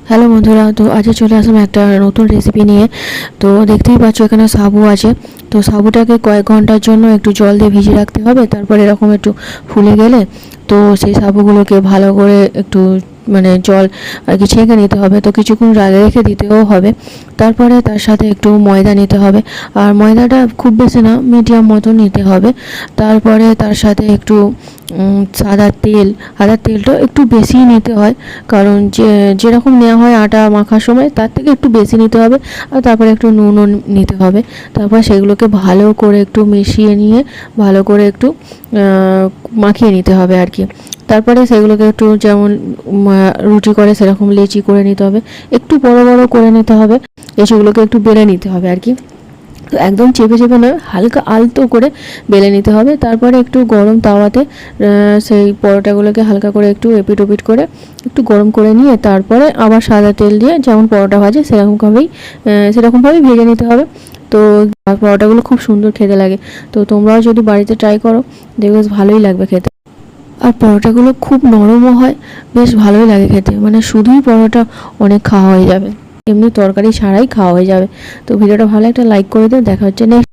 Hello বন্ধুরা, তো আজকে চলে আসলাম একটা নতুন রেসিপি নিয়ে। তো দেখতেই পাচ্ছ এখানে সাবু আছে। তো সাবুটাকে কয়েক ঘন্টার জন্য একটু জল দিয়ে ভিজিয়ে রাখতে হবে। তারপরে এরকম একটু ফুলে গেলে তো সেই সাবুগুলোকে ভালো করে একটু জল আর কি ছেঁকে নিতে হবে। তো কিছুক্ষণ রেখে দিতেও হবে। তারপরে তার সাথে একটু ময়দা নিতে হবে, আর ময়দাটা খুব বেশি না, মিডিয়াম মতো নিতে হবে। তারপরে তার সাথে একটু সাদা তেল, সাদা তেলটা একটু বেশিই নিতে হয়, কারণ যেরকম নেওয়া হয় আটা মাখার সময় তার থেকে একটু বেশি নিতে হবে। আর তারপরে একটু নুনও নিতে হবে। তারপর সেগুলোকে ভালো করে একটু মিশিয়ে নিয়ে ভালো করে একটু মাখিয়ে নিতে হবে আর কি। তারপরে সেগুলোকে একটু যেমন রুটি করে সেরকম লেচি করে নিতে হবে, একটু বড় বড় করে নিতে হবে। সেগুলোকে একটু বেলে নিতে হবে আর কি। তো একদম চেপে চেপে নয়, হালকা আলতো করে বেলে নিতে হবে। তারপরে একটু গরম তাওয়াতে সেই পরোটাগুলোকে হালকা করে একটু এপিট ওপিট করে একটু গরম করে নিয়ে তারপরে আবার সাদা তেল দিয়ে যেমন পরোটা ভাজে সেরকমভাবেই ভেজে নিতে হবে। তো পরোটাগুলো খুব সুন্দর খেতে লাগে। তো তোমরাও যদি বাড়িতে ট্রাই করো, দেখবে বেশ ভালোই লাগবে খেতে। আর পরোটাগুলো খুব নরমও হয়, বেশ ভালোই লাগে খেতে। শুধুই পরোটা অনেক খাওয়া হয়ে যাবে, এমনি তরকারি ছাড়াই খাওয়া হয়ে যাবে। তো ভিডিওটা ভালো একটা লাইক করে দিও। দেখা হচ্ছে নেক্সট